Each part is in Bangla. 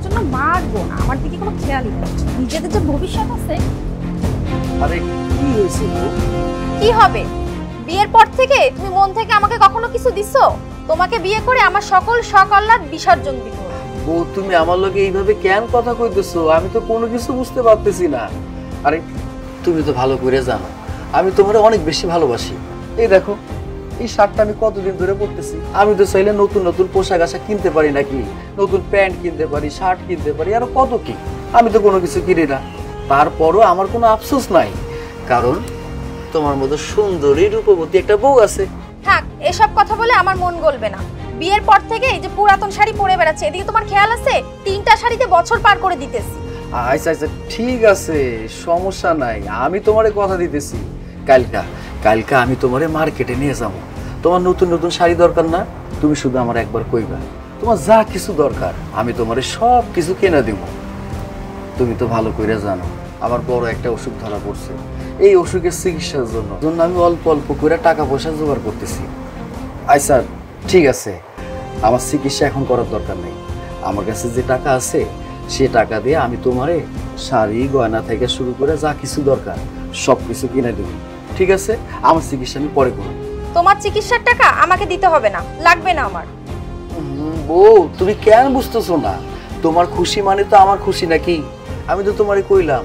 জন্য মারবো না, আমার দিকে কোনো খেয়ালই করছে না। নিজেদের যে ভবিষ্যৎ আছে। আরে কি হয়েছে গো? কি হবে? বিয়ের পর থেকে তুমি মন থেকে আমাকে কখনো কিছু দিছো? তোমাকে বিয়ে করে আমার সকল শখ আহ্লাদ বিসর্জন দিব। বউ তুমি আমার লগে এইভাবে কেন কথা কইতেছো? আমি তো কোনো কিছু বুঝতে পারতেছি না। আরে তুমি তো ভালো করে জানো আমি তোমারে অনেক বেশি ভালোবাসি। এই দেখো এই শার্টটা আমি কতদিন ধরে পরতেছি। আমি তো চাইলে নতুন নতুন পোশাক আশাক কিনতে পারি নাকি, নতুন প্যান্ট কিনতে পারি, শার্ট কিনতে পারি, আরো কত কি। আমি তো কোনো কিছু কিনি না, তারপরও আমার কোনো আফসোস নাই, কারণ তোমার মতো সুন্দরী রূপবতী একটা বউ আছে। থাক, এসব কথা বলে আমার মন গলবে না। বিয়ের পর থেকে এই যে পুরাতন শাড়ি পরে বেড়াচ্ছে, এদিকে তোমার খেয়াল আছে? 3টা শাড়িতে বছর পার করে দিতেছি। আচ্ছা আচ্ছা ঠিক আছে, সমস্যা নাই, আমি তোমারে কথা দিতেছি। কালকা আমি তোমারে মার্কেটে নিয়ে যাবো। তোমার নতুন নতুন শাড়ি দরকার না? তুমি শুধু আমার একবার কইবা, তোমার যা কিছু দরকার আমি তোমারে সব কিছু কিনে দেব। তুমি তো ভালো করে জানো আমার বড় একটা অসুখ ধরা পড়ছে। এই অসুখের চিকিৎসার জন্য আমি অল্প অল্প করে টাকা পয়সা জোগাড় করতেছি। আচ্ছা ঠিক আছে, আমার চিকিৎসা এখন করার দরকার নেই। আমার কাছে যে টাকা আছে সে টাকা দিয়ে আমি তোমারে শাড়ি গয়না থেকে শুরু করে যা কিছু দরকার সব কিছু কিনে দেব। ঠিক আছে, আমার চিকিৎসা আমি পরে করব। তোমার চিকিৎসার টাকা আমাকে দিতে হবে না, লাগবে না আমার। বউ তুমি কেন বুঝতেছো না? তোমার খুশি মানে তো আমার খুশি নাকি? আমি তো তোমারে কইলাম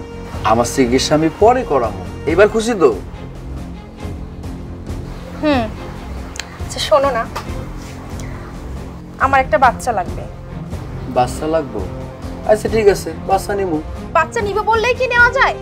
আমার চিকিৎসা আমি পরে করাবো। এবার খুশি তো? আচ্ছা শোনো না, আমার একটা বাচ্চা লাগবে। বাচ্চা লাগবে? আচ্ছা ঠিক আছে, বাচ্চা নিব। বাচ্চা নিবে বললেই কি নেওয়া যায়?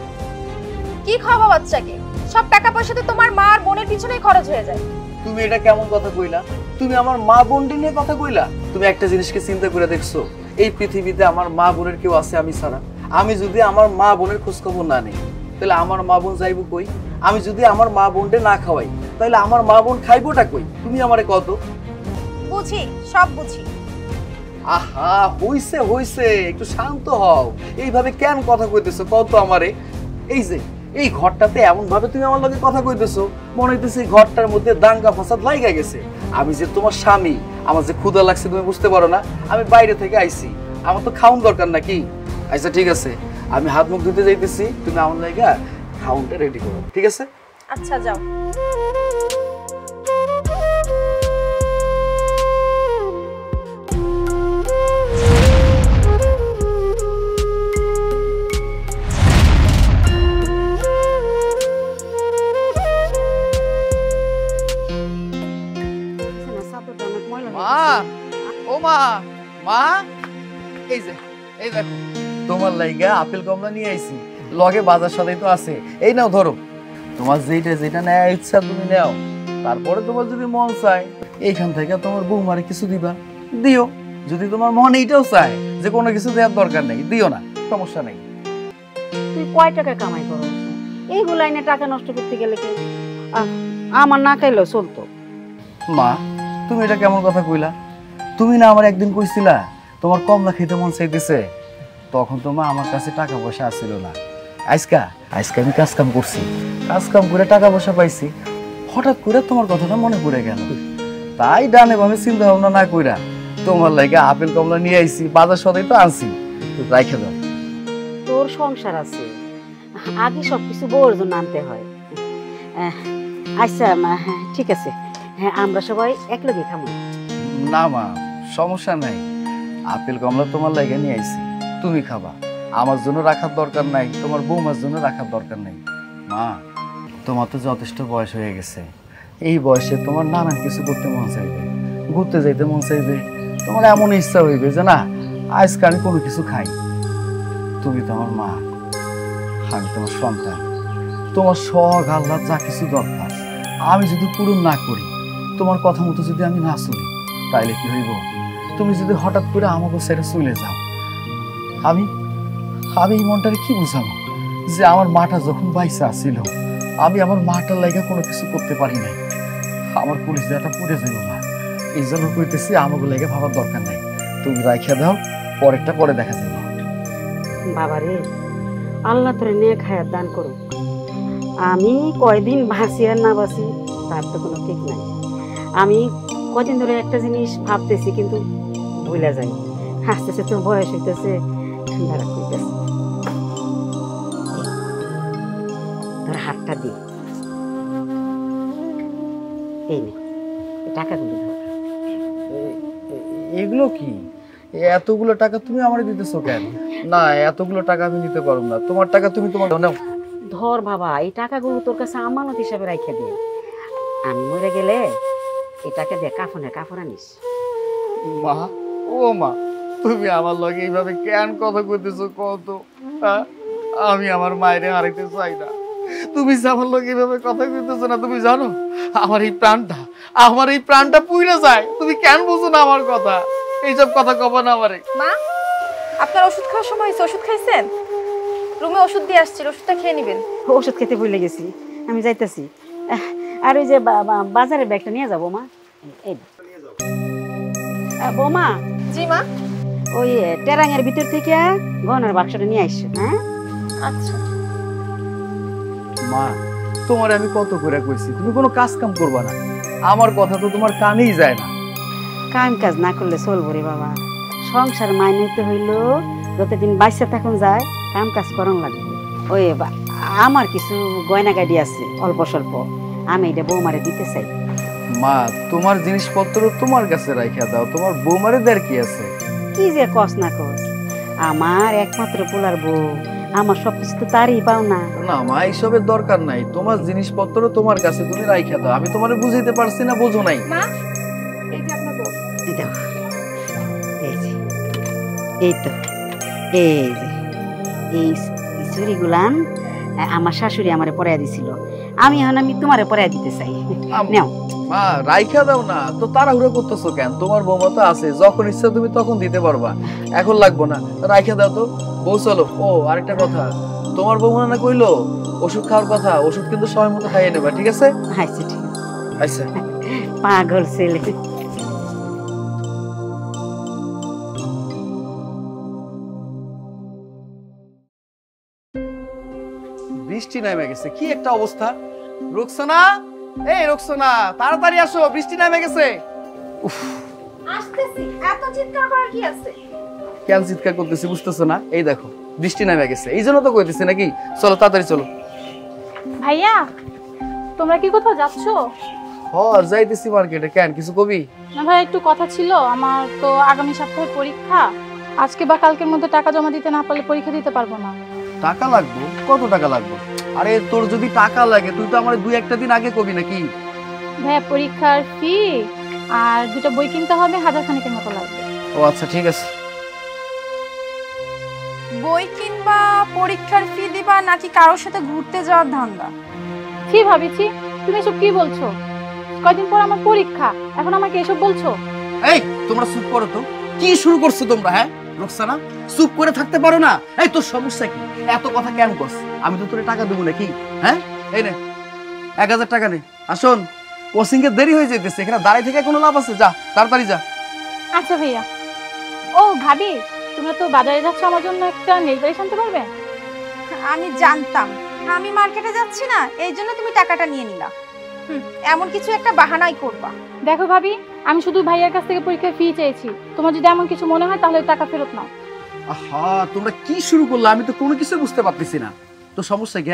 কি খাওয়াবো বাচ্চাকে? সব টাকা পয়সা তো তোমার মা আর বোনের পিছনেই খরচ হয়ে যায়। তুমি এটা কেমন কথা কইলা? তুমি আমার মা বোনকে নিয়ে কথা কইলা? তুমি একটা জিনিসকে চিন্তা করে দেখছো, এই পৃথিবীতে আমার মা বোনের কেউ আছে আমি ছাড়া? আমি যদি আমার মা বোনের খোঁজ খবর না নেই তাহলে আমার মা বোন যাইবো কই? আমি যদি আমার মা বোনকে না খাওয়াই তাহলে আমার মা বোন খাইবোটা কই? তুমি আমারে কত? বুঝি, সব বুঝি। আহা হইছে হইছে, একটু শান্ত হও। এইভাবে কেন কথা কইতেছো কত আমারে? এই যে এই ঘরটাতে এমন ভাবে তুমি আমার লগে কথা কইতেছো মনে হইতেছে এই ঘরটার মধ্যে দাঙ্গা ফাসাদ লাইগা গেছে। আমি যে তোমার স্বামী, আমার যে ক্ষুধা লাগছে তুমি বুঝতে পারো না? আমি বাইরে থেকে আইছি, আমার তো খাউন দরকার নাকি? আচ্ছা ঠিক আছে, আমি হাত মুখ ধুতে যাইতেছি, তুমি আমার লাগা খাউনটা রেডি করো, ঠিক আছে? আচ্ছা যাও। মা, ও মা, মা, এই যে এই দেখো তোমার লাইগা আপেল কমলা নিয়ে আইছি, লগে বাজার সদাই তো আছে। এই নাও ধরো, তোমার যেটা নেওয়া ইচ্ছা তুমি নাও। তারপরে তোমার যদি মন চায় এইখান থেকে তোমার বৌমারে কিছু দিবা, দিও। যদি তোমার মন এইটাও চায় যে কোনো কিছু দেওয়ার দরকার নেই, দিও না, সমস্যা নেই। তুই কয় টাকা কামাই করো? এইগুলো এনে টাকা নষ্ট করতে গেলে কি আমার না খাইলেও চলতো? মা তুমি এটা কেমন কথা কইলা? তুমি না আমার একদিন কইছিলা তোমার কমলা খেতে মন চাইতেছে, তখন তো মা আমার কাছে টাকা পয়সা আসছিল না। আজকে আমি কাজ কাম করছি, কাজ কাম করে টাকা পয়সা পাইছি, হঠাৎ করে তোমার কথাটা মনে পড়ে গেল। তাই ডানে বামে চিন্তা ভাবনা না কইরা তোমার লাগে আপেল কমলা নিয়ে আইছি, বাজার সদাই তো আনছি, রাইখে দাও। তোর সংসার আছে, আগে সবকিছু বউর জন্য আনতে হয়। আচ্ছা ঠিক আছে, হ্যাঁ আমরা সবাই একলগে খাবো। না মা সমস্যা নাই, আপেল কমলা তোমার লাগে নিয়ে আইছি, তুমি খাবা, আমার জন্য রাখার দরকার নাই, তোমার বৌমার জন্য রাখার দরকার নাই। মা তোমার তো যথেষ্ট বয়স হয়ে গেছে, এই বয়সে তোমার নানান কিছু করতে মন চাইবে, ঘুরতে যাইতে মন চাইবে, তোমার এমন ইচ্ছা হইবে যে না আজকে আমি কোনো কিছু খাই। তুমি তো আমার মা, আমি তোমার সন্তান, তোমার শখ আহ্লাদ যা কিছু দরকার আমি যদি পূরণ না করি, তোমার কথা মতো যদি আমি না চলি, তাইলে কি হইব? তুমি যদি হঠাৎ করে আমাকে ছেড়ে চলে যাও, আমি এই মনটারে কি বুঝাবো যে আমার মাটা যখন বাইসা ছিল আমি আমার মাটার লাইগা কোনো কিছু করতে পারি নাই, আমার কলিজাটা পুড়ে যাইব না। এই জন্য কইতেছি আমাকে লাইগা ভাবার দরকার নাই, তুমি রাইখা দাও, পরেরটা পরে দেখা যাবে। বাবারে, আল্লাহ তোরে নেক হায়াত দান করুক। আমি কয়দিন বাঁচি আর না বাঁচি তার তো কোনো ঠিক নাই। আমি কদিন ধরে একটা জিনিস ভাবতেছি কিন্তু ভুলে যাই, আস্তে আস্তে তোর বয়স হইতেছে, ঠান্ডা হইতেছে। তোর হাতটা দি, এই নে এই টাকাগুলো ধর। এগুলো কি? এতগুলো টাকা তুমি আমারে দিতেছো কেন? না, এতগুলো টাকা আমি নিতে পারবো না। তোমার টাকা তুমি তোমার নাও। ধর বাবা, এই টাকাগুলো তোর কাছে আমানত হিসাবে রাখে দে। আমি মরে গেলে এই টাকা দিয়ে কাফন আনিস। মা, ও মা, তুমি আমার লগে এইভাবে কেন কথা কইতেছো কত? আমি আমার মায়েরে হারাইতে চাই না। তুমি যে আমার লগে এইভাবে কথা কইতেছো না, তুমি জানো আমার এই প্রাণটা পুইরা যায়। তুমি কেন বুঝো না আমার কথা? এইসব কথা কব না আমারে। মা, আপনার ওষুধ খাওয়ার সময় হয়েছে, ওষুধ খাইছেন? রুমে ওষুধ দিয়ে আসছিল, ওষুধটা খেয়ে নেবেন। ওষুধ খেতে ভুলে গেছি, আমি যাইতেছি। আর ওই যে বাজারের ব্যাগটা নিয়ে যাবো মা। এই বৌমা। জি মা। ওই টেরাঙের ভিতর থেকে গহনার বাক্সটা নিয়ে আসছো। হ্যাঁ আচ্ছা মা, তোমারে আমি কত করে কইছি তুমি কোনো কাজ কাম করবা না। আমার কথা তো তোমার কানেই যায় না। কাম কাজ না করলে চলবো রে বাবা। সংসার মাইনাইতে হইল, যতদিন বাচ্চা তখন যায় কাম কাজ করন লাগবে। ওই আমার কিছু গয়না গাড়ি আছে অল্প স্বল্প, আমি এটা বৌমারে দিতে চাই। মা, তোমার জিনিসপত্র তোমার কাছে রাইখা দাও, তোমার বৌমারে দেয়ার কি আছে? কি যে কস না কস, আমার একমাত্র পোলার বউ, আমার সবকিছু তো তারই পাও না। না মা, এইসবের দরকার নাই। তোমার জিনিসপত্র তোমার কাছে, তুমি রাইখা দাও। আমি তোমারে বুঝাইতে পারছি না, বোঝো নাই। মা, এই যে আপনার বউ। দাও, এই যে, এই তো, এই যে এই চুড়িগুলান আমার শাশুড়ি আমারে পরাইয়া দিছিল, আমি তোমারে পরাইয়া দিতে চাই। নাও মা, রাইখা দাও না তো, তাড়াহুড়ো করতেছো কেন? তোমার বৌমা তো আছে, যখন ইচ্ছা তুমি তখন দিতে পারবা। এখন লাগবো না, রাইখা দাও তো। বউ চলো। ও আরেকটা কথা, তোমার বৌমা না কইলো ওষুধ খাওয়ার কথা, ওষুধ কিন্তু সময় মতো খাইয়ে নেবা, ঠিক আছে? আচ্ছা ঠিক আছে। আচ্ছা। পাগল ছেলে। বৃষ্টি নেমে গেছে, কি একটা অবস্থা! রুকসানা, এই রুকসানা, তাড়াতাড়ি আসো, বৃষ্টি নেমে গেছে। আসতেছি, এত চিৎকার করার কি আছে? কেন চিৎকার করতেছি বুঝতেছো না? এই দেখো বৃষ্টি নেমে গেছে, এই জন্য তো কইতেছি নাকি। চলো তাড়াতাড়ি চলো। ভাইয়া, তোমরা কি কোথাও যাচ্ছো? যাইতেছি মার্কেটে। কেন, কিছু কবি? না ভাই, একটু কথা ছিল। আমার তো আগামী সপ্তাহে পরীক্ষা, আজকে বা কালকের মধ্যে টাকা জমা দিতে না পারলে পরীক্ষা দিতে পারবো না। টাকা লাগবে? কত টাকা লাগবে? আরে তোর যদি টাকা লাগে তুই তো আমার 2-1 দিন আগে কবি নাকি? ভাইয়া, পরীক্ষার ফি আর দুটো বই কিনতে হবে, 1000 খানিকের মতো লাগবে। ও আচ্ছা ঠিক আছে। বই কিনবা, পরীক্ষার ফি দিবা, নাকি কারোর সাথে ঘুরতে যাওয়ার ধান্দা? কি ভাবিছি, তুমি এসব কি বলছো? কয়দিন পর আমার পরীক্ষা, এখন আমাকে এসব বলছো? এই তোমরা চুপ করো তো। কি শুরু করছো তোমরা? হ্যাঁ রুকসানা, চুপ করে থাকতে পারো না? এই তোর সমস্যা কি? এত কথা কেন কস? আমি তো তোরে টাকা দেবো নাকি? হ্যাঁ, এই নে 1000 টাকা নে। আসুন, কোচিং এর দেরি হয়ে যেতেছে, এখানে দাঁড়াই থেকে কোনো লাভ আছে? যা তাড়াতাড়ি যা। আচ্ছা ভাইয়া। ও ভাবি, তুমি তো বাজারে যাচ্ছ, আমার জন্য একটা নেল পালিশ আনতে পারবে? আমি জানতাম আমি মার্কেটে যাচ্ছি না, এই জন্য তুমি টাকাটা নিয়ে নিলা। এমন কিছু একটা বাহানাই করবা। দেখো ভাবি, আমি শুধু ভাইয়ার কাছ থেকে পরীক্ষার ফি চেয়েছি, তোমার যদি এমন কিছু মনে হয় তাহলে টাকা ফেরত নাও। আহা, তোমরা কি শুরু করলে? আমি তো কোনো কিছু বুঝতে পারতেছি না। তোর সমস্যা কি?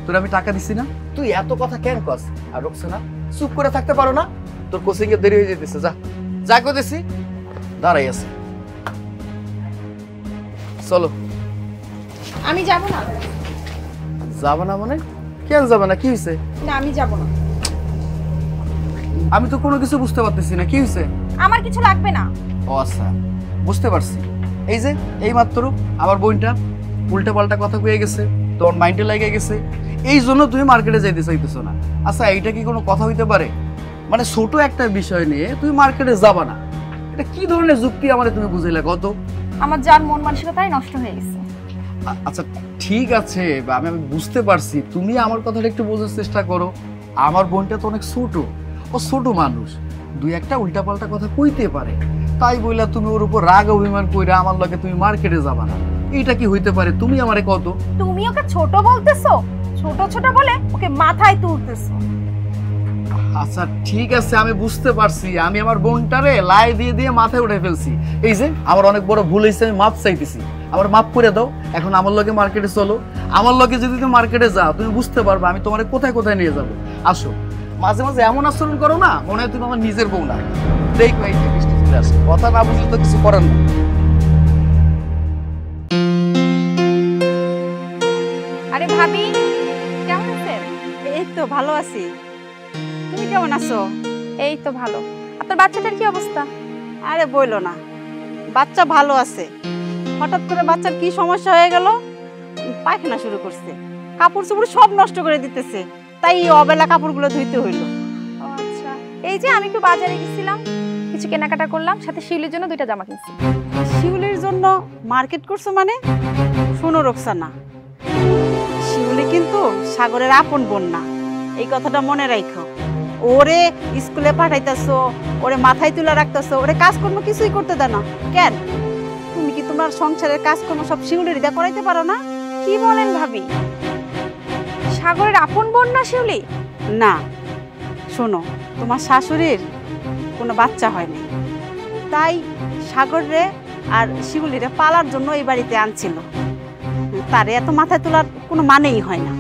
তোর আমি টাকা দিছি না, তুই এত কথা কেন কস? আর রুকসানা, চুপ করে থাকতে পারো না? তোর কোচিং এর দেরি হয়ে যেতেছে, যা যা কইতেছি। দাঁড়াই আছে, চলো। আমি যাব না। যাবা না মানে? কেন যাবে না? কি হয়েছে? না, আমি যাব না। আমি তো কোনো কিছু বুঝতে পারতেছি না, কি হয়েছে? আমার কিছু লাগবে না। ও আচ্ছা, বুঝতে পারছি। এই যে এই মাত্র আমার বোনটা উল্টা পাল্টা কথা কয়ে গেছে, তোমার মাইন্ডে লেগে গেছে, এই জন্য তুমি মার্কেটে যাইতে চাইতেছো না। আচ্ছা, এইটা কি কোনো কথা হইতে পারে? মানে ছোট একটা বিষয় নিয়ে তুমি মার্কেটে যাবা না, এটা কি ধরনের যুক্তি আমারে তুমি বুঝাইলা কত? আমার যার মন মানসিকতাই নষ্ট হয়ে গেছে। আচ্ছা ঠিক আছে, আমি বুঝতে পারছি, তুমি আমার কথাটা একটু বোঝার চেষ্টা করো। আমার বোনটা তো অনেক ছোট, ও ছোট মানুষ, 2-1টা উল্টাপাল্টা কথা কইতে পারে, তাই বইলা তুমি ওর উপর রাগ অভিমান কইরা আমার লগে তুমি মার্কেটে যাবা না, এইটা কি হইতে পারে? তুমি আমারে কত? তুমি ওকে ছোট বলতেছো, ছোট ছোট বলে ওকে মাথায় তুলতেছো। আচ্ছা ঠিক আছে, আমি বুঝতে পারছি। আমি আমার বোনটারে লাই দিয়ে দিয়ে মাথায় উঠে ফেলছি। এই যে আমার অনেক বড় ভুল হয়েছে, আমি মাপ চাইতেছি, আমার মাপ করে দাও। এখন আমার লগে মার্কেটে চলো, আমার লগে যদি তুমি মার্কেটে যাও তুমি বুঝতে পারবে আমি তোমার কোথায় কোথায় নিয়ে যাবো। আসো, মাঝে মাঝে এমন আচরণ করো না মনে হয় তুমি আমার নিজের বউ না। দেখো এই যে বৃষ্টি চলে আসে, কথা না বুঝলে তো কিছু করার না। আরে ভাবি, কেমন আছেন? এই তো ভালো আছি, তুমি কেমন আছো? এই তো ভালো। আপনার বাচ্চাটার কি অবস্থা? আরে বইলো না, বাচ্চা ভালো আছে। হঠাৎ করে বাচ্চার কি সমস্যা হয়ে গেল, পায়খানা শুরু করছে, কাপড় চোপড় সব নষ্ট করে দিতেছে, তাই অবেলা কাপড়গুলো ধুইতে হইলো। ও আচ্ছা, এই যে আমি একটু বাজারে গেছিলাম, কিছু কেনাকাটা করলাম, সাথে শিউলির জন্য 2টা জামা কিনছি। শিউলির জন্য মার্কেট করছো মানে? শোনো রোকসানা, শিউলি কিন্তু সাগরের আপন বোন না, এই কথাটা মনে রাখো। ওরে স্কুলে পাঠাইতেছো, ওরে মাথায় তুলে রাখতেছো, ওরে কাজকর্ম কিছুই করতে দেয় না কেন? তুমি কি তোমার সংসারের কাজকর্ম সব শিউলির দিয়ে করাইতে পারো না? কি বলেন ভাবি, সাগরের আপন বোন না শিউলি? না, শোনো, তোমার শাশুড়ির কোনো বাচ্চা হয়নি, তাই সাগরে আর শিউলিরে পালার জন্য এই বাড়িতে আনছিল। তারে এত মাথায় তোলার কোনো মানেই হয় না।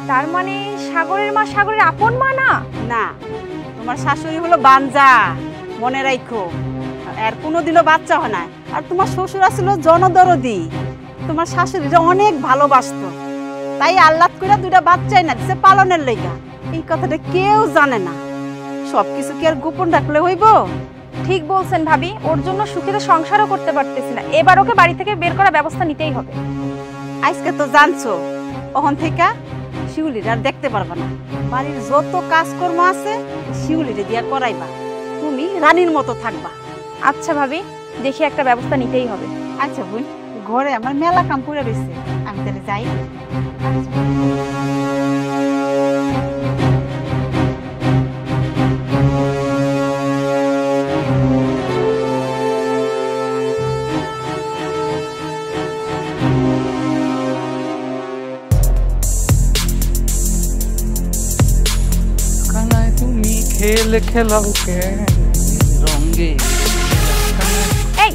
তার মানে সাগরের মা সাগরের আপন মা না? না, তোমার শাশুড়ি হলো বাঞ্জা, মনে রাখো। আর কোনোদিনও বাচ্চা হয় না। আর তোমার শ্বশুর ছিল জনদরদি, তোমার শাশুড়িরা অনেক ভালোবাসতো, তাই আল্লাহ করে 2টা বাচ্চাই না দিছে পালনের লেগা। এই কথাটা কেউ জানে না, সবকিছু কি আর গোপন রাখলে হইব? ঠিক বলছেন ভাবি, ওর জন্য সুখীতে সংসারও করতে পারতেছি না, এবার ওকে বাড়ি থেকে বের করার ব্যবস্থা নিতেই হবে। আজকে তো জানছো, ওখান থেকে শিউলির আর দেখতে পারবা না। বাড়ির যত কাজকর্ম আছে শিউলিরে দিয়া করাইবা, তুমি রানীর মতো থাকবা। আচ্ছা ভাবি, দেখি একটা ব্যবস্থা নিতেই হবে। আচ্ছা বোন, ঘরে আমার মেলা কাম করে রয়েছে, আমি তাহলে যাই। তুমি খেল খেলাও কেন রঙে? এই,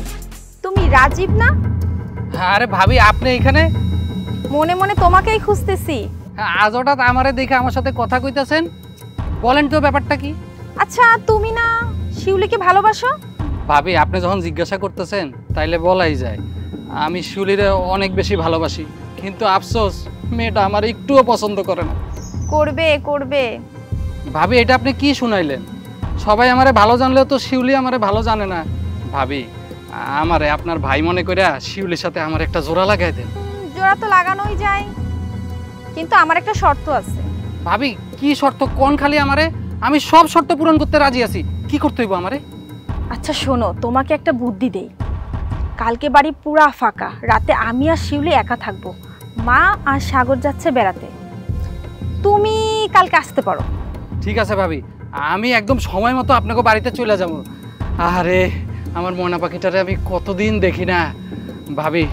তুমি রাজীব না? আরে ভাবি, আপনি এখানে? মনে মনে তোমাকেই খুঁজতেছি। আজ হঠাৎ আমারে দেখে আমার সাথে কথা কইতাছেন, বলেন তো ব্যাপারটা কি? আচ্ছা, তুমি না শিউলিকে ভালোবাসো? ভাবি, আপনি যখন জিজ্ঞাসা করতেছেন তাইলে বলাই যায়, আমি শিউলিরে অনেক বেশি ভালোবাসি, কিন্তু আফসোস মেয়েটা আমার একটুও পছন্দ করে না। করবে করবে। ভাবি, এটা আপনি কি শুনাইলেন? সবাই আমারে ভালো জানলেও তো শিউলি আমারে ভালো জানে না। ভাবি, আমারে আপনার ভাই মনে কইরা শিউলির সাথে আমার একটা জোড়া লাগাই দেন। জোড়া তো লাগানোই যায়, কিন্তু আমার একটা শর্ত আছে। ভাবি, কি শর্ত কোন? খালি আমারে, আমি সব শর্ত পূরণ করতে রাজি আছি। কি করতে হইব আমারে? আচ্ছা শোনো, তোমাকে একটা বুদ্ধি দেই। কালকে বাড়ি পুরা ফাঁকা, রাতে আমি আর শিউলি একা থাকবো, মা আর সাগর যাচ্ছে বেড়াতে, তুমি কালকে আসতে পারো। ঠিক আছে ভাবি, আমি একদম সময় মতো আপনাকে বাড়িতে চলে যাব। আরে আমার ময়না পাখিটারে আমি কতদিন দেখি না। ভাবি,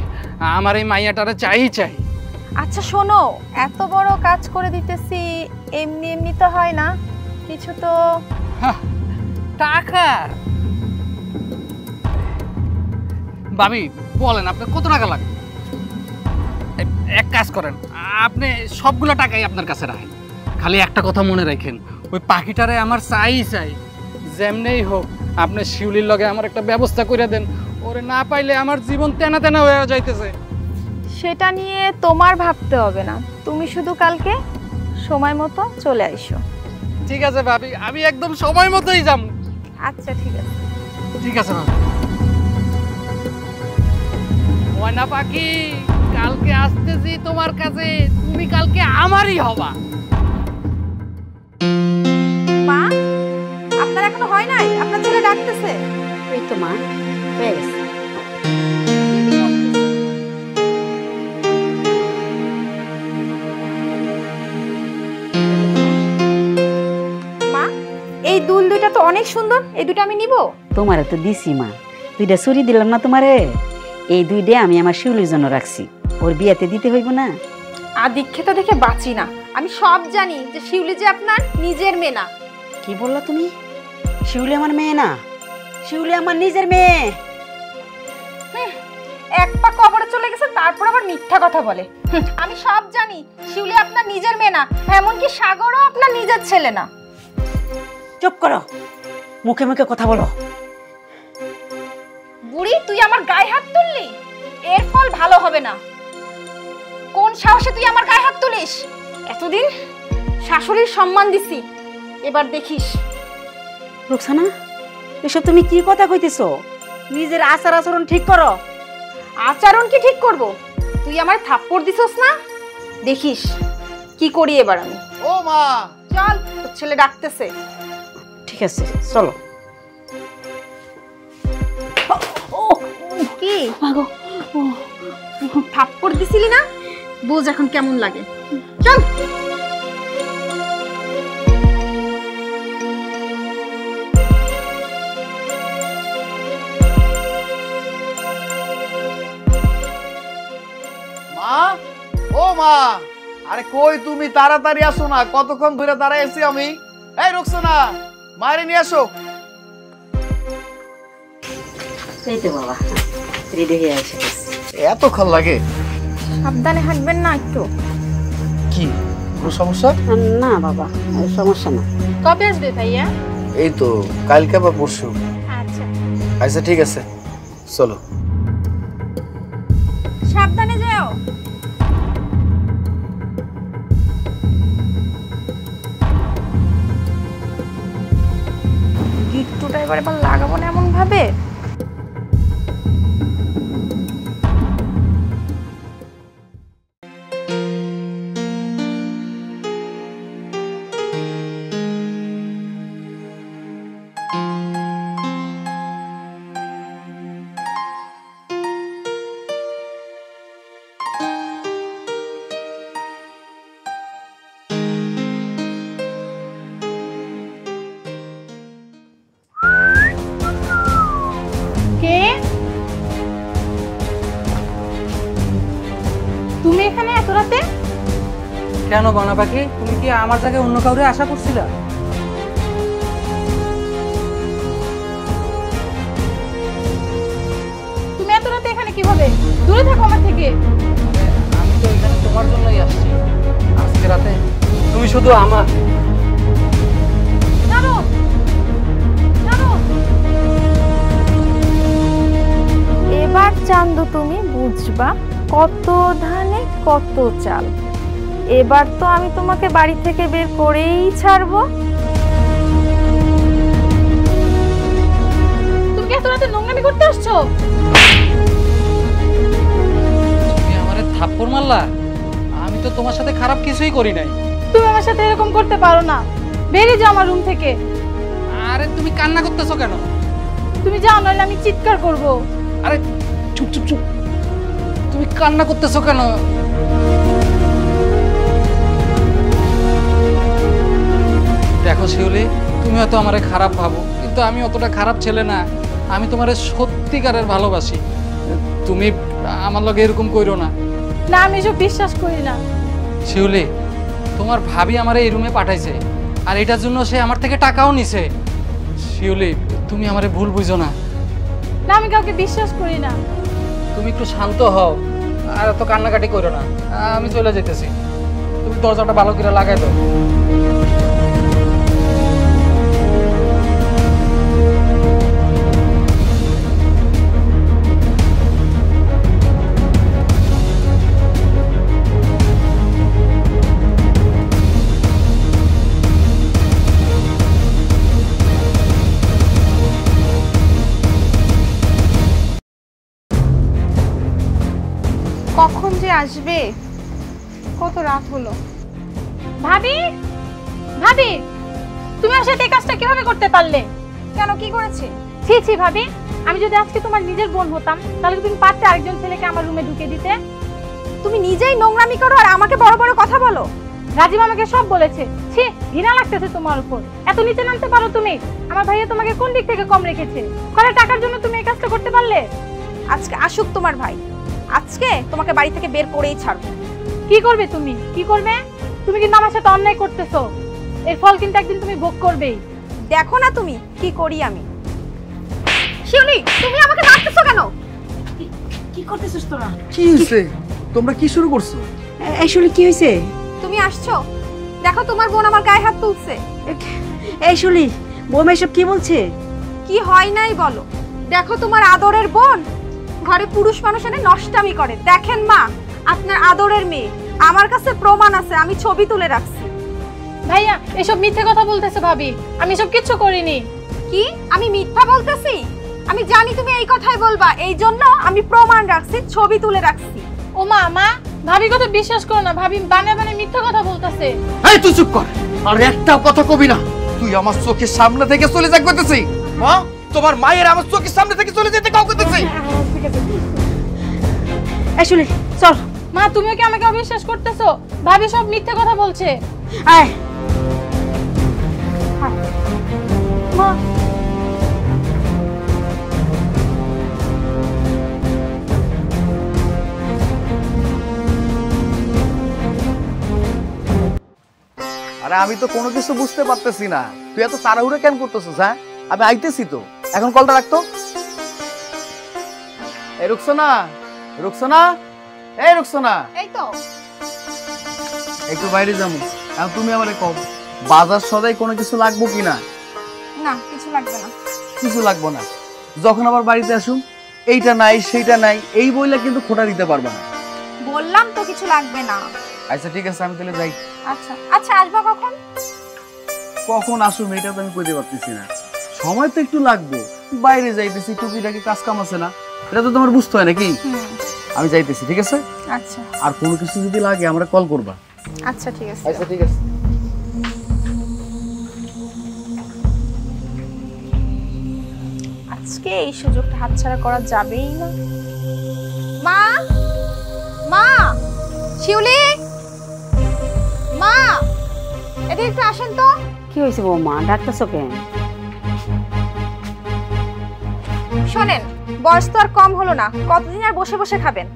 আমার এই মাইয়াটারে চাই চাই। আচ্ছা শোনো, এত বড় কাজ করে দিতেছি, এমনি এমনি তো হয় না, কিছু তো টাকা। ভাবি বলেন, আপনার কত টাকা লাগবে? এক কাজ করেন, আপনি সবগুলো টাকাই আপনার কাছে রাখেন, খালি একটা কথা মনে রাখেন, ওই পাখিটারে আমার চাই চাই। যেমনেই হোক আপনি শিউলির লগে আমার একটা ব্যবস্থা করে দেন, ওরে না পাইলে আমার জীবন তেনা তেনা হয়ে যাইতেছে। সেটা নিয়ে তোমার ভাবতে হবে না, তুমি শুধু কালকে সময় মতো চলে আইসো। ঠিক আছে ভাবি, আমি একদম সময় মতোই যাব। আচ্ছা ঠিক আছে। ঠিক আছে ভাবি। ময়না পাখি, কালকে আসতেছি তোমার কাছে, তুমি কালকে আমারই হবা। মা, আপনার এখনো হয় নাই? আপনার ছেলে ডাকতেছে। এই তো মা, হয়ে গেছে। মা, এই দুল দুইটা তো অনেক সুন্দর, এই দুটো আমি নিব। তোমারে তো দিছি মা, 2টা চুরি দিলাম না তোমারে, এই 2টা আমি আমার শিউলির জন্য রাখছি, ওর বিয়াতে দিতে হইব না। আর দীক্ষিতা দেখে বাঁচি না, আমি সব জানি যে শিউলি যে আপনার নিজের মেয়ে না। কি বললা তুমি? শিউলি আমার মেয়ে না, শিউলি আমার নিজের মেয়ে। এক পা কবরে চলে গেছে, তারপর আবার মিথ্যা কথা বলে। আমি সব জানি, শিউলি আপনার নিজের মেয়ে না, এমনকি সাগরও আপনার নিজের ছেলে না। চুপ করো, মুখে মুখে কথা বলো। বুড়ি, তুই আমার গায়ে হাত তুললি, এর ফল ভালো হবে না। কোন সাহসে তুই আমার গায়ে হাত তুলিস? এতদিন শাশুড়ির সম্মান দিছি, এবার দেখিস। রুকসানা, এসব তুমি কি কথা কইতেছো? নিজের আচার আচরণ ঠিক করো। আচরণ কি ঠিক করব? তুই আমার থাপ্পড় দিছস না, দেখিস কি করি এবার আমি। ও মা, চল, তোর ছেলে ডাকতেছে। ঠিক আছে, চলো। কি থাপ্পড় দিছিলি না, বোঝ এখন কেমন লাগে। চল। মা, ও মা, আরে কই তুমি? তাড়াতাড়ি আসো না, কতক্ষণ ধরে দাঁড়ায় আছি আমি। এই রুকসানা, মায়ের নিয়ে আসো। এই তো বাবা, রেডি হয়ে এসে গেছি। এতক্ষণ লাগে? সাবধানে হাঁটবেন না একটু। কি কোনো সমস্যা? না বাবা, সমস্যা না। কবে আসবে ভাইয়া? এই তো কালকে বা পরশু। আচ্ছা। আচ্ছা ঠিক আছে, চলো। সাবধানে যাও। গিট্টুটা এবার লাগাবো না এমন ভাবে। কে তুমি এখানে এত রাতে? কেন বানা পাখি, তুমি কি আমার জায়গায় অন্য কাউরে আশা করছিলা? তুমি এত রাতে এখানে কিভাবে? দূরে থাকো আমার থেকে। আমি তো এখানে তোমার জন্যই আসছি। আজকে রাতে তুমি শুধু আমার। জানো জানো এবার চান্দু তুমি বুঝবা কত ধানে কত চাল। এবার তো আমি তোমাকে বাড়ি থেকে বের করেই ছাড়বো। তুমি কি এত রাতে নোংরামি করতে আসছো? তুমি আমারে থাপ্পড় মারলা? আমি তো তোমার সাথে খারাপ কিছুই করি নাই। তুমি আমার সাথে এরকম করতে পারো না। বেরিয়ে যাও আমার রুম থেকে। আরে তুমি কান্না করতেছো কেন? তুমি যাও, নাহলে আমি চিৎকার করব। আরে চুপ চুপ চুপ, তুমি কান্না করতেছো কেন? দেখো শিউলি, তুমি হয়তো আমারে খারাপ ভাবো, কিন্তু আমি অতটা খারাপ ছেলে না। আমি তোমারে সত্যিকারের ভালোবাসি। তুমি আমার লগে এরকম কইরো না। না, আমি এসব বিশ্বাস করি না। শিউলি, তোমার ভাবি আমারে এই রুমে পাঠাইছে, আর এটার জন্য সে আমার থেকে টাকাও নিছে। শিউলি, তুমি আমারে ভুল বুঝো না। না, আমি কাউকে বিশ্বাস করি না। তুমি একটু শান্ত হও আর এত কান্নাকাটি করো না। আমি চলে যেতেছি, তুমি দরজাটা ভালো করে লাগাই দাও। কখন যে আসবে, কত রাত হলো। ভাবি, ভাবি, তুমি আমার সাথে এই কাজটা কিভাবে করতে পারলে? কেন, কি করেছে? ছি ছি ভাবি, আমি যদি আজকে তোমার নিজের বোন হতাম, তাহলে তুমি পারতে আরেকজন ছেলেকে আমার রুমে ঢুকে দিতে। তুমি নিজেই নোংরামি করো আর আমাকে বড় বড় কথা বলো। রাজীব আমাকে সব বলেছে। ছি, ঘৃণা লাগতেছে তোমার উপর। এত নিচে নামতে পারো তুমি? আমার ভাইয়া তোমাকে কোন দিক থেকে কম রেখেছে? করে টাকার জন্য তুমি এই কাজটা করতে পারলে? আজকে আসুক তোমার ভাই, আজকে তোমাকে বাড়ি থেকে বের করেই ছাড়বো। কি করবে তুমি? কি করবে? তুমি কিন্তু আমার সাথে অন্যায় করতেছো, এর ফল কিন্তু একদিন তুমি ভোগ করবেই। দেখো না তুমি কি করি আমি। শিউলি, তুমি আমাকে মারতেছো কেন? কি করতেছিস তোরা? কি হইছে? তোমরা কি শুরু করছো? আসলে কি হয়েছে? তুমি আসছো, দেখো তোমার বোন আমার গায়ে হাত তুলছে। আসলে বৌমা এসব কি বলছে? কি হয় নাই বলো? দেখো তোমার আদরের বোন ঘরে পুরুষ মানুষ এনে নষ্টামি করে। দেখেন মা, আপনার আদরের মেয়ে, আমার কাছে প্রমাণ আছে, আমি ছবি তুলে রাখছি। ভাইয়া এসব মিথ্যে কথা বলতেছে ভাবি, আমি এসব কিচ্ছু করিনি। কি আমি মিথ্যা বলতেছি? আমি জানি তুমি এই কথাই বলবা, এই জন্য আমি প্রমাণ রাখছি, ছবি তুলে রাখছি। ও মা, মা ভাবি কথা বিশ্বাস করো না, ভাবি বানে বানে মিথ্যে কথা বলতেছে। এই তুই চুপ কর, আর একটা কথা কবি না। তুই আমার চোখের সামনে থেকে চলে যা কইতেছি। মা, তোমার মায়ের আমার চোখের সামনে থেকে চলে যেতে কাউ কইতেছি। আসলে চল মা, তুমিও কি আমাকে অবিশ্বাস করতেছো? ভাবি সব মিথ্যে কথা বলছে। আয়। মা আরে আমি তো কোনো কিছু বুঝতে পারতেছি না, তুই এত তাড়াহুড়ো কেন করতেছিস? হ্যাঁ, আমি আইতেছি তো, এখন কলটা রাখতো। এই রুকসানা, রুকসানা, এই রুকসানা, এই তো একটু বাইরে যাবো। এখন তুমি আমারে কও, বাজার সদাই কোনো কিছু লাগবো কিনা? না, কিছু লাগবে না। কিছু লাগবো না। যখন আবার বাড়িতে আসুন, এইটা নাই সেইটা নাই এই বইলে কিন্তু খোটা দিতে পারবে না। বললাম তো কিছু লাগবে না। আচ্ছা ঠিক আছে, আমি তাহলে যাই। আচ্ছা আচ্ছা, আসবা কখন? কখন আসুন এটা তো আমি কইতে পারতেছি না, সময় তো একটু লাগবে। বাইরে যাইতেছি, টুকিটাকি কাজ কাম আছে না, এটা তো তোমার বুঝতে হয় নাকি? আমি যাইতেছি, ঠিক আছে? আচ্ছা আর কোনো কিছু যদি লাগে আমরা কল করবা। আচ্ছা ঠিক আছে। আচ্ছা ঠিক আছে। আজকে এই সুযোগটা হাতছাড়া করা যাবেই না। মা, মা, শিউলি, মা, এদিকে একটু আসেন তো। কি হয়েছে বৌমা, ডাক্তারছো কেন? শোনেন, বয়স তো আর কম হলো না, কতদিন আর বসে বসে খাবেন?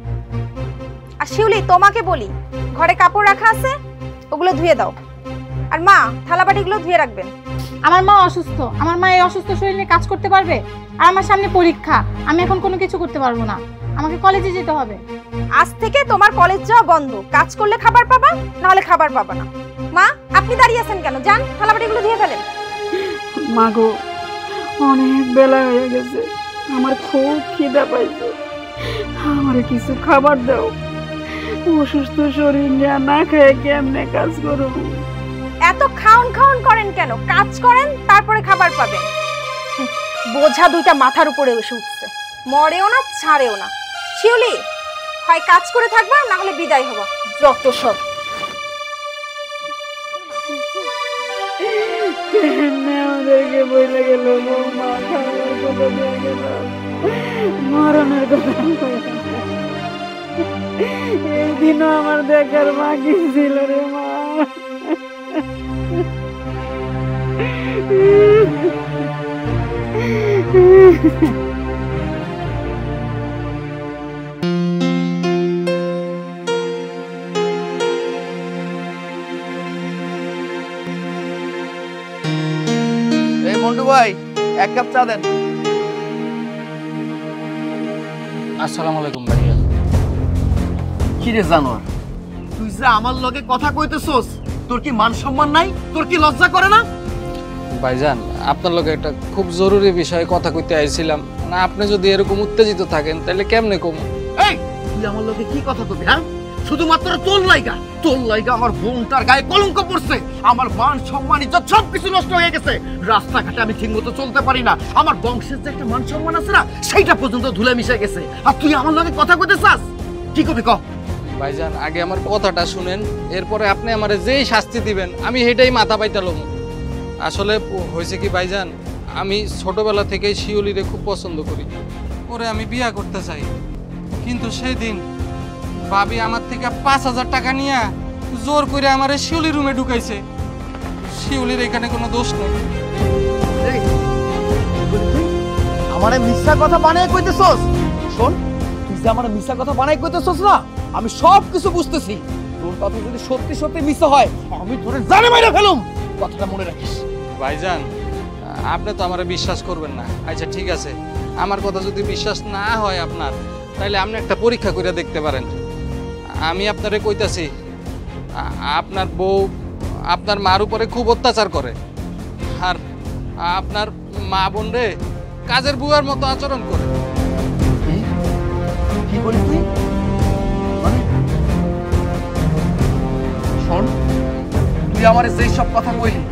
আর শিউলি, তোমাকে বলি, ঘরে কাপড় রাখা আছে, ওগুলো ধুয়ে দাও। আর মা, থালাবাটিগুলো ধুয়ে রাখবেন। আমার মা অসুস্থ, আমার মা এই অসুস্থ শরীর নিয়ে কাজ করতে পারবে? আর আমার সামনে পরীক্ষা, আমি এখন কোনো কিছু করতে পারবো না, আমাকে কলেজে যেতে হবে। আজ থেকে তোমার কলেজ যাওয়া বন্ধ, কাজ করলে খাবার পাবা, নাহলে খাবার পাবা না। মা, আপনি দাঁড়িয়ে আছেন কেন? যান, থালাবাটিগুলো ধুয়ে ফেলেন। মা গো, অনেক বেলা হয়ে গেছে, আমার খুব খিদা পাইছে, আমার কিছু খাবার দাও। অসুস্থ শরীর নিয়ে না খেয়ে কেমনে কাজ করো? এত খাউন খাউন করেন কেন? কাজ করেন, তারপরে খাবার পাবেন। বোঝা দুইটা মাথার উপরে এসে উঠছে, মরেও না ছাড়েও না। শিউলি, হয় কাজ করে থাকবা, না হলে বিদায় হবা, যত সব। আমাদেরকে বইলে গেল বৌমা, খাওয়ার কথা দিয়ে গেল, মরণের কথা। এই দিনও আমার দেখার বাকি ছিল রে মা। এই মন্টু ভাই, এক কাপ চা দেন। আসসালামু আলাইকুম ভাইয়া। কি রে জানোয়ার, তুই যে আমার লগে কথা কইতেছস, তোর কি মান সম্মান নাই? তোর কি লজ্জা করে না? ভাইজান, আপনার লগে একটা খুব জরুরি বিষয়ে কথা কইতে আইছিলাম না। আপনি যদি এরকম উত্তেজিত থাকেন তাহলে কেমনে কম? এই তুই আমার লগে কি কথা কবি? হ্যাঁ, শুধুমাত্র তোর লাইগা আমার বোনটার গায়ে কলঙ্ক পড়ছে, আমার মান সম্মান ইজ্জত সবকিছু নষ্ট হয়ে গেছে। রাস্তাঘাটে আমি ঠিক মতো চলতে পারি না, আমার বংশের যে একটা মান সম্মান আছে না, সেইটা পর্যন্ত ধুলে মিশে গেছে। আর তুই আমার লগে কথা কইতে চাস? কি কবি ক? ভাইজান, আগে আমার কথাটা শুনেন, এরপরে আপনি আমারে যেই শাস্তি দিবেন আমি সেটাই মাথা পাইতালম। আসলে হয়েছে কি ভাইজান, আমি ছোটবেলা থেকেই শিউলিরে খুব পছন্দ করি, ওরে আমি বিয়া করতে চাই। কিন্তু সেই দিন ভাবি আমার থেকে ৫,০০০ টাকা নিয়ে জোর করে আমার শিউলি রুমে ঢুকাইছে। শিউলির এখানে কোনো দোষ নেই। আমারে মিথ্যা কথা বানায় কইতেছস? শোন, তুই যে আমারে মিথ্যা কথা বানায় কইতেছস না, আমি সব কিছু বুঝতেছি। তোর কথা যদি সত্যি সত্যি মিথ্যা হয়, আমি তোরে জানে মেরে ফেলুম, কথাটা মনে রাখিস। ভাইজান, আপনি তো আমারে বিশ্বাস করবেন না। আচ্ছা ঠিক আছে, আমার কথা যদি বিশ্বাস না হয় আপনার, তাহলে আপনি একটা পরীক্ষা করে দেখতে পারেন। আমি আপনারে কইতাছি, আপনার বউ আপনার মার উপরে খুব অত্যাচার করে, আর আপনার মা বোন রে কাজের বুয়ার মতো আচরণ করে। কি বলি তুই? মানে শোন, তুই আমার যেই সব কথা কইলি,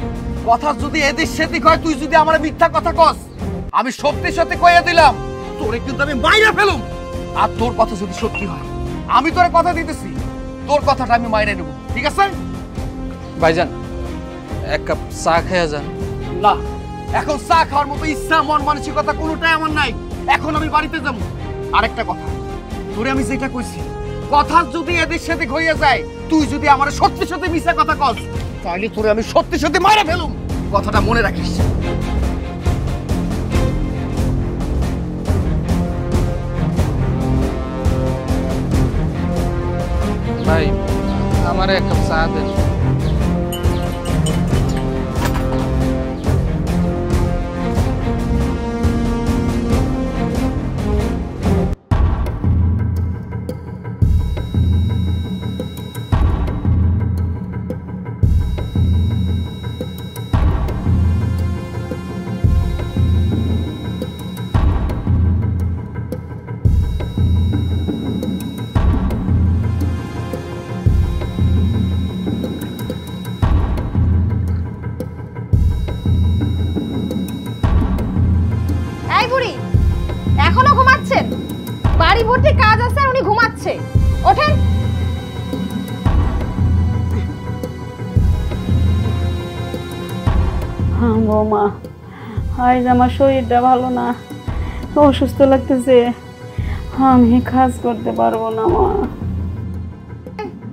কথা যদি এদিক সেদিক হয়, তুই যদি আমার মিথ্যা কথা কস, আমি সত্যি সত্যি কইয়া দিলাম তোরে কিন্তু আমি মাইরা ফেলুম। আর তোর কথা যদি সত্যি হয়, আমি তোরে কথা দিতেছি, তোর কথাটা আমি মাইরে নেব, ঠিক আছে? ভাইজান, এক কাপ চা খেয়ে যান। না, এখন চা খাওয়ার মতো ইচ্ছা মন মানসিকতা কোনোটাই আমার নাই। এখন আমি বাড়িতে যাব। আরেকটা কথা, তোরে আমি যেটা কইছি, কথা যদি এদিক সেদিক হইয়া যায়, তুই যদি আমার সত্যি সত্যি মিথ্যা কথা কস, তাহলে তোরে আমি সত্যি সত্যি মাইরা ফেলুম। কথাটা মনে রাখিস। ভাই, আমার এক কাপ চা দেন। এই বুড়ি, এখনো ঘুমাচ্ছেন? বাড়ি ভর্তি কাজ আছে আর উনি ঘুমাচ্ছে। ওঠেন। হ্যাঁ বৌমা, আজ আমার শরীরটা ভালো না, অসুস্থ লাগতেছে, আমি কাজ করতে পারবো না মা।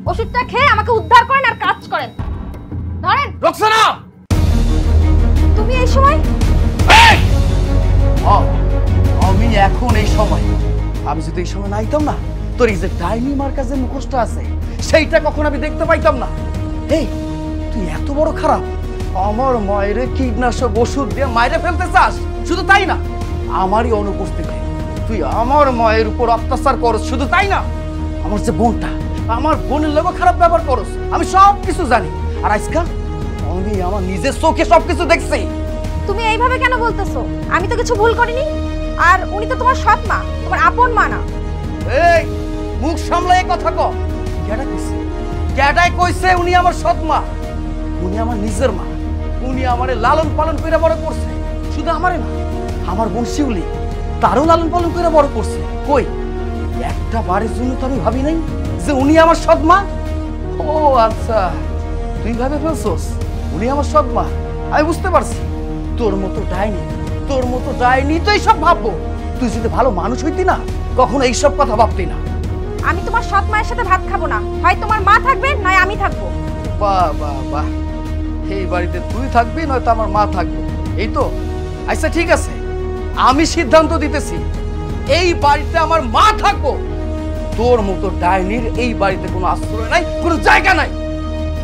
ওষুধটা খেয়ে আমাকে উদ্ধার করেন আর কাজ করেন। ধরেন। রোকসানা, তুমি এই সময়? আমি এখন এই সময়, আমি যদি এই সময় না আইতাম না, তোর এই যে ডাইনি মার কাছে মুখোশটা আছে, সেইটা কখন আমি দেখতে পাইতাম না। এই, তুই এত বড় খারাপ, আমার মায়ের কীটনাশক ওষুধ দিয়ে মায়েরে ফেলতে চাস? শুধু তাই না, আমারই অনুপস্থিতি তুই আমার মায়ের উপর অত্যাচার করস। শুধু তাই না, আমার যে বোনটা, আমার বোনের লোক খারাপ ব্যবহার করস, আমি সব কিছু জানি। আর আজকাল আমি আমার নিজের চোখে সবকিছু দেখছি। তুমি এইভাবে কেন বলতেছো? আমি তো কিছু ভুল করিনি। আর উনি তো তোমার সৎ মা, তোমার আপন মা না। এই, মুখ সামলায় কথা কও। কেডা কইছে? কেডাই কইছে উনি আমার সৎ মা? উনি আমার নিজের মা। উনি আমারে লালন পালন করে বড় করছে। শুধু আমারে না, আমার বোন শিউলি, তারও লালন পালন করে বড় করছে। কই একটা বারের জন্য তো আমি ভাবি নাই যে উনি আমার সৎ মা। ও আচ্ছা, তুই ভাবে ফেলছস উনি আমার সৎ মা। আমি বুঝতে পারছি, তোর মতো ডাইনি তো এইসব ভাববো। তুই যদি ভালো মানুষ হইতি না, কখনো এইসব কথা ভাবতি না। আমি তোমার সৎ মায়ের সাথে ভাত খাবো না। হয় তোমার মা থাকবে, নয় আমি থাকবো। বাহ বাহ বাহ, এই বাড়িতে তুই থাকবি নয়তো আমার মা থাকবে, এই তো? আচ্ছা ঠিক আছে, আমি সিদ্ধান্ত দিতেছি, এই বাড়িতে আমার মা থাকবো। তোর মতো ডাইনির এই বাড়িতে কোনো আশ্রয় নাই, কোনো জায়গা নাই।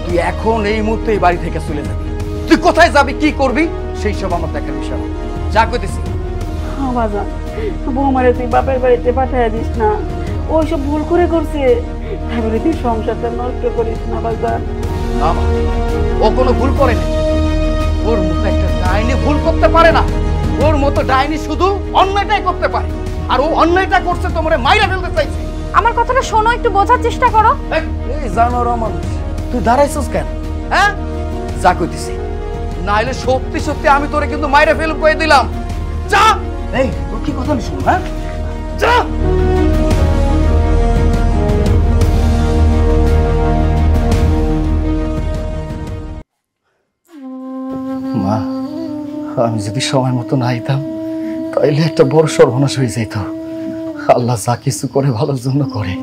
তুই এখন এই মুহূর্তে এই বাড়ি থেকে চলে যাবি। তুই কোথায় যাবি, কি করবি, সেই সব আমার দেখার বিষয় না। যা কইতেছি। বাজান, বৌমারে তুই বাপের বাড়িতে পাঠাইয়া দিস না, ওইসব ভুল করে করছে। তাই বলে তুই সংসারটা নষ্ট করিস না বাজান। না মা, ও কোনো ভুল করেনি। ওর মতো একটা ডাইনি ভুল করতে পারে না। ওর মতো ডাইনি শুধু অন্যায়টাই করতে পারে, আর ও অন্যায়টা করছে, তোমরা মাইরা ফেলতে চাইছে। আমার কথাটা শোনো, একটু বোঝার চেষ্টা করো। এই জানোয়ার মানুষ, তুই দাঁড়াইছিস কেন? হ্যাঁ, যা কইতেছি, নাইলে সত্যি সত্যি আমি তোরে কিন্তু মাইরা ফেলব কই দিলাম। যা। এই, তোর কি কথা আমি শুন? হ্যাঁ, যা। মা, আমি যদি সময় মতো না আইতাম, তাইলে একটা বড় সর্বনাশ হয়ে যেত। আল্লাহ যা কিছু করে ভালোর জন্য করে।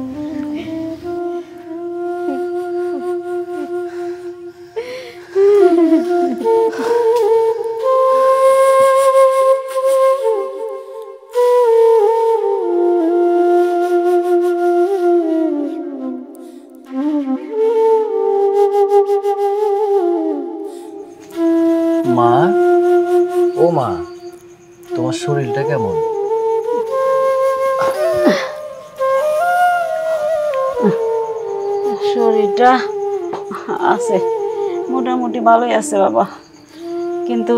মা, ও ও মা, তোমার শরীরটা কেমন? শরীরটা আছে, মোটামুটি ভালোই আছে বাবা, কিন্তু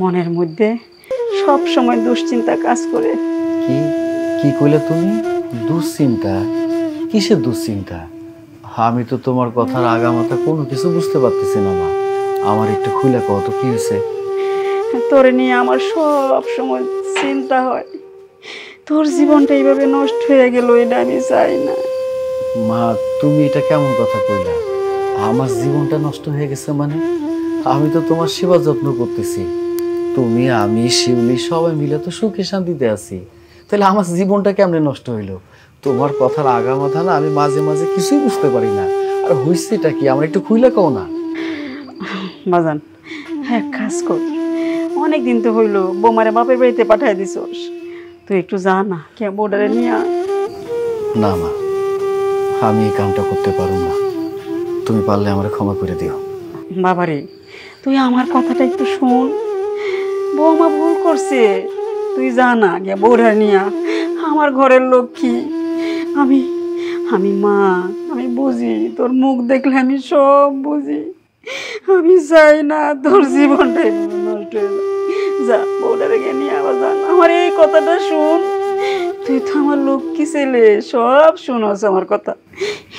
মনের মধ্যে সব সময় দুশ্চিন্তা কাজ করে। কি কি কইলে তুমি? দুশ্চিন্তা? কিসের দুশ্চিন্তা? আমি তো তোমার কথার আগামাথা কোনো কিছু বুঝতে পারতেছি না মা। আমার একটু খুলে কও তো, কি হয়েছে? তোরে নিয়ে আমার সব সময় চিন্তা হয়। তোর জীবনটা এইভাবে নষ্ট হয়ে গেল, এটা আমি চাই না। মা, তুমি এটা কেমন কথা কইলা? আমার জীবনটা নষ্ট হয়ে গেছে মানে? আমি তো তোমার সেবা যত্ন করতেছি, তুমি, আমি, শিউলি সবাই মিলে তো সুখে শান্তিতে আছি, তাহলে আমার জীবনটা কেমনে নষ্ট হইলো? তোমার কথার আগামাথা না আমি মাঝে মাঝে কিছুই বুঝতে পারি না। আর হইছেটা কি, আমার একটু খুইলা কও না। বাজান, এক কাজ কর, অনেকদিন তো হইলো বোমারে বাপের বাড়িতে পাঠাই দিছস, তুই একটু যা না, কে বোর্ডারে নিয়ে আয়। না মা, আমি এই কামটা করতে পারবো না, তুমি পারলে আমার ক্ষমা করে দিও। বাবারে, তুই আমার কথাটা একটু শোন, বৌমা ভুল করছে, তুই যা না, গে বোর্ডারে নিয়ে আয়। আমার ঘরের লক্ষ্মী, আমি আমি মা, আমি বুঝি, তোর মুখ দেখলে আমি সব বুঝি। আমি চাই না তোর জীবনটাই নষ্ট হয়ে যায়। যা বোর্ডারে গিয়ে নিয়ে আবার যা, আমার এই কথাটা শুন, তুই তো আমার লক্ষ্মী ছেলে, সব শুনস আমার কথা,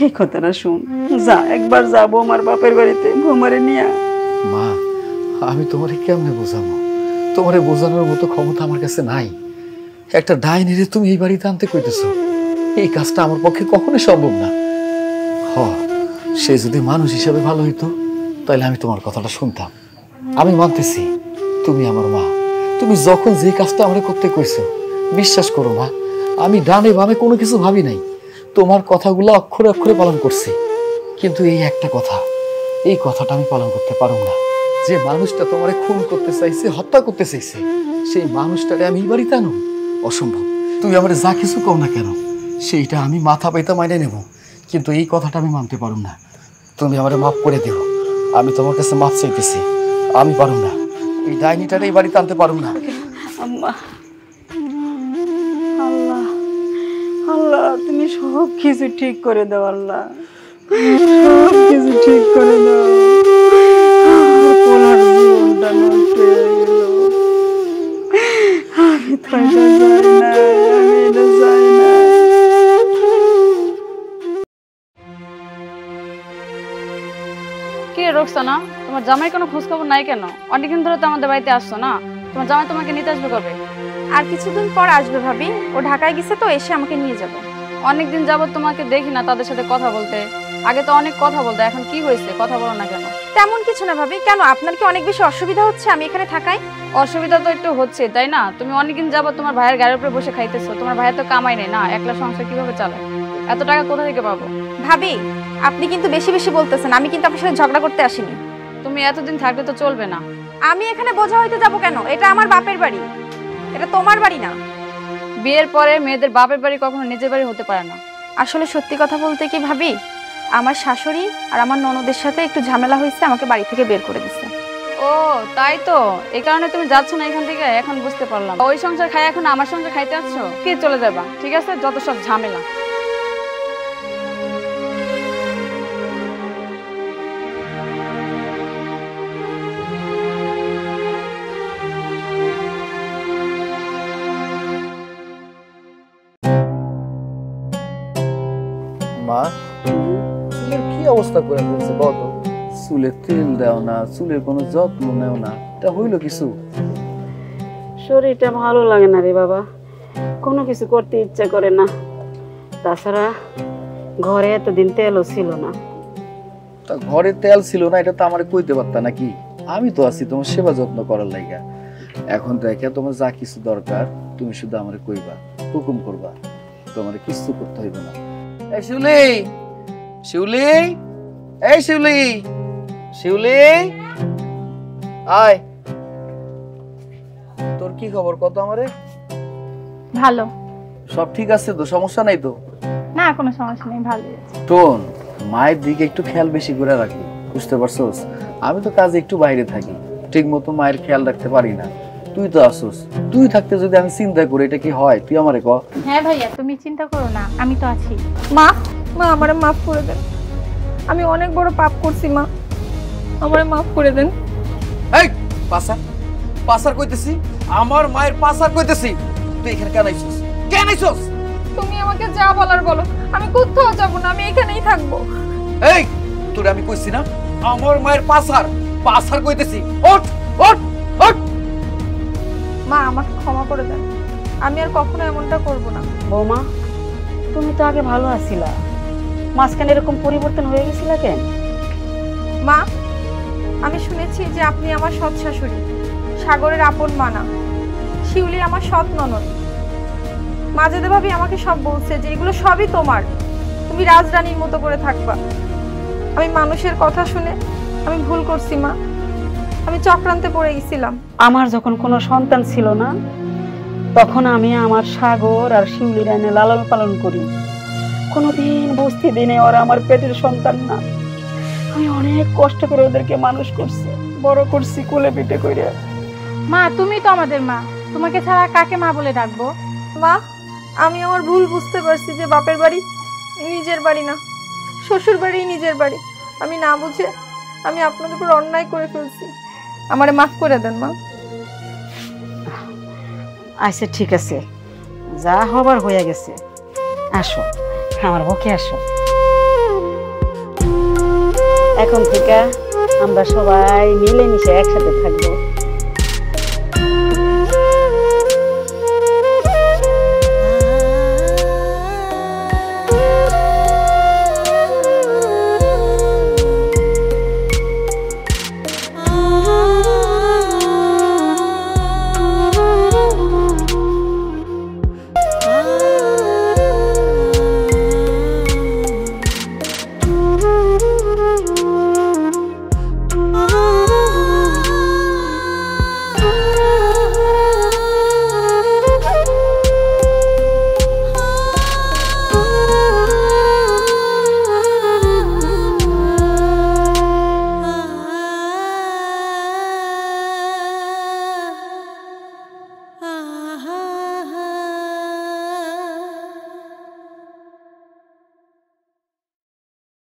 এই কথাটা শুন, যা একবার যাবো আমার বাপের বাড়িতে, বৌমারে নিয়ে আয়। মা, আমি তোমারে কেমনে বোঝাবো? তোমারে বোঝানোর মতো ক্ষমতা আমার কাছে নাই। একটা ডাইনিরে তুমি এই বাড়িতে আনতে কইতেছো, এই কাজটা আমার পক্ষে কখনোই সম্ভব না। হ, সে যদি মানুষ হিসাবে ভালো হইতো তাহলে আমি তোমার কথাটা শুনতাম। আমি মানতেছি তুমি আমার মা, তুমি যখন যে কাজটা আমার করতে কইছো, বিশ্বাস করো মা, আমি ডানে বামে কোনো কিছু ভাবি নাই, তোমার কথাগুলো অক্ষরে অক্ষরে পালন করছি। কিন্তু এই একটা কথা, এই কথাটা আমি পালন করতে পারব না। যে মানুষটা তোমারে খুন করতে চাইছে, হত্যা করতে চাইছে, সেই মানুষটারে আমি এই বাড়িতে আনো? অসম্ভব। তুমি আমার যা কিছু কও না কেন, সেইটা আমি মাথা পাইতা মাইনে নেব, কিন্তু এই কথাটা আমি মানতে পারব না। তুমি আমারে মাফ করে দিও, আমি তোমার কাছে মাফ চাইতেছি। আমি পারব না, এই ডাইনিটারে এই বাড়িতে আনতে পারব না। আম্মা, আল্লাহ আল্লাহ, তুমি সব কিছু ঠিক করে দাও, আল্লাহ সব কিছু ঠিক করে দাও। আমার পোলার জীবনটা নষ্ট হয়ে গেল, আমি তো এটা চাই না, আমি এটা চাই না। কি রে রোকসানা, তোমার জামাই কোনো খোঁজ খবর নাই কেন? অনেকদিন ধরে তো আমাদের বাড়িতে আসছো না, তোমার জামাই তোমাকে নিতে আসবে কবে? আর কিছুদিন পর আসবে ভাবি, ও ঢাকায় গেছে তো, এসে আমাকে নিয়ে যাবে। অনেকদিন যাবত তোমাকে দেখি না তাদের সাথে কথা বলতে, আগে তো অনেক কথা বলতে, এখন কি হয়েছে, কথা বলো না কেন? তেমন কিছু না ভাবি। কেন, আপনার কি অনেক বেশি অসুবিধা হচ্ছে আমি এখানে থাকায়? অসুবিধা তো একটু হচ্ছে, তাই না? তুমি অনেকদিন যাবত তোমার ভাইয়ের গাড়ির উপরে বসে খাইতেছো, তোমার ভাইয়ের তো কামাই নেই না, একলা সংসার কিভাবে চালায়? এত টাকা কোথা থেকে পাবো? ভাবি, আপনি কিন্তু বেশি বেশি বলতেছেন, আমি কিন্তু আপনার সাথে ঝগড়া করতে আসিনি। তুমি এতদিন থাকলে তো চলবে না। আমি এখানে বোঝা হইতে যাব কেন? এটা আমার বাপের বাড়ি, এটা তোমার বাড়ি না। বিয়ের পরে মেয়েদের বাপের বাড়ি কখনো নিজের বাড়ি হতে পারে না। আসলে সত্যি কথা বলতে কি ভাবি, আমার শাশুড়ি আর আমার ননদের সাথে একটু ঝামেলা হয়েছে, আমাকে বাড়ি থেকে বের করে দিচ্ছে। ও তাই তো, এই কারণে তুমি যাচ্ছ না এখান থেকে? এখন বুঝতে পারলাম, ওই সংসার খাই এখন আমার সংসার খাইতে আসছো। কি চলে যাবা? ঠিক আছে, যত সব ঝামেলা। মা, চুলের কি অবস্থা করে ফেলছে বলো? চুলে তেল দাও না, চুলের কোনো যত্ন নেও না, এটা হইল কিছু? শরীরটা ভালো লাগে না রে বাবা, কোনো কিছু করতে ইচ্ছা করে না, তাছাড়া ঘরে এতদিন তেলও ছিল না। তা ঘরে তেল ছিল না এটা তো আমার কইতে পারতা নাকি? আমি তো আছি তোমার সেবা যত্ন করার লাইগা। এখন দেখে তোমার যা কিছু দরকার তুমি শুধু আমারে কইবা, হুকুম করবা, তোমার কিছু করতে হইবে না। এই শিউলি, শিউলি, এই শিউলি, শিউলি, আয়। তোর কি খবর কত আমারে? ভালো সব ঠিক আছে তো, সমস্যা নাই তো? না, কোনো সমস্যা নেই, ভালোই আছে। টোন, মায়ের দিকে একটু খেয়াল বেশি করে রাখবি, বুঝতে পারছোস? আমি তো কাজে একটু বাইরে থাকি, ঠিক মতো মায়ের খেয়াল রাখতে পারি না। তুই তো আসোস, তুই থাকতে যদি আমি চিন্তা করি এটা কি হয়, তুই আমারে ক। হ্যাঁ ভাইয়া, তুমি চিন্তা করো না, আমি তো আছি। মা, মা আমারে মাফ করে দেন, আমি অনেক বড় পাপ করছি মা, আমারে মাফ করে দেন। এই পাসার পাসার কইতেছি, আমার মায়ের পাসার কইতেছি, তুই এখানে কেন আইছস? কেন আইছস? তুমি আমাকে যা বলার বলো, আমি কোথাও যাব না, আমি এখানেই থাকবো। এই তোরে আমি কইছি না আমার মায়ের পাসার পাসার কইতেছি, ওঠ ওঠ ওঠ। মা আমাকে ক্ষমা করে দেন, আমি আর কখনো এমনটা করব না। বৌমা, তুমি তো আগে ভালো আছিলা, মাঝখানে এরকম পরিবর্তন হয়ে গেছিল কেন? মা, আমি শুনেছি যে আপনি আমার সৎ শাশুড়ি, সাগরের আপন মা না, শিউলি আমার সৎ ননদ। মাজেদা ভাবি আমাকে সব বলছে যে এগুলো সবই তোমার, তুমি রাজরানীর মতো করে থাকবা। আমি মানুষের কথা শুনে আমি ভুল করছি মা, আমি চক্রান্তে পড়ে গেছিলাম। আমার যখন কোনো সন্তান ছিল না, তখন আমি আমার সাগর আর শিউলির এনে লালন পালন করি। কোনোদিন বুঝতে দিনে ওরা আমার পেটের সন্তান না। আমি অনেক কষ্ট করে ওদেরকে মানুষ করছি, বড় করছি কোলে পিঠে করে। মা, তুমি তো আমাদের মা, তোমাকে ছাড়া কাকে মা বলে ডাকবো? মা, আমি আমার ভুল বুঝতে পারছি যে বাপের বাড়ি নিজের বাড়ি না, শ্বশুর বাড়ি নিজের বাড়ি। আমি না বুঝে আমি আপনাদের উপর অন্যায় করে ফেলছি, আমারে মাফ করে দেন মা। আচ্ছা ঠিক আছে, যা হবার হয়ে গেছে, আসো আমার বুকে আসো। এখন থেকে আমরা সবাই মিলেমিশে একসাথে থাকবো।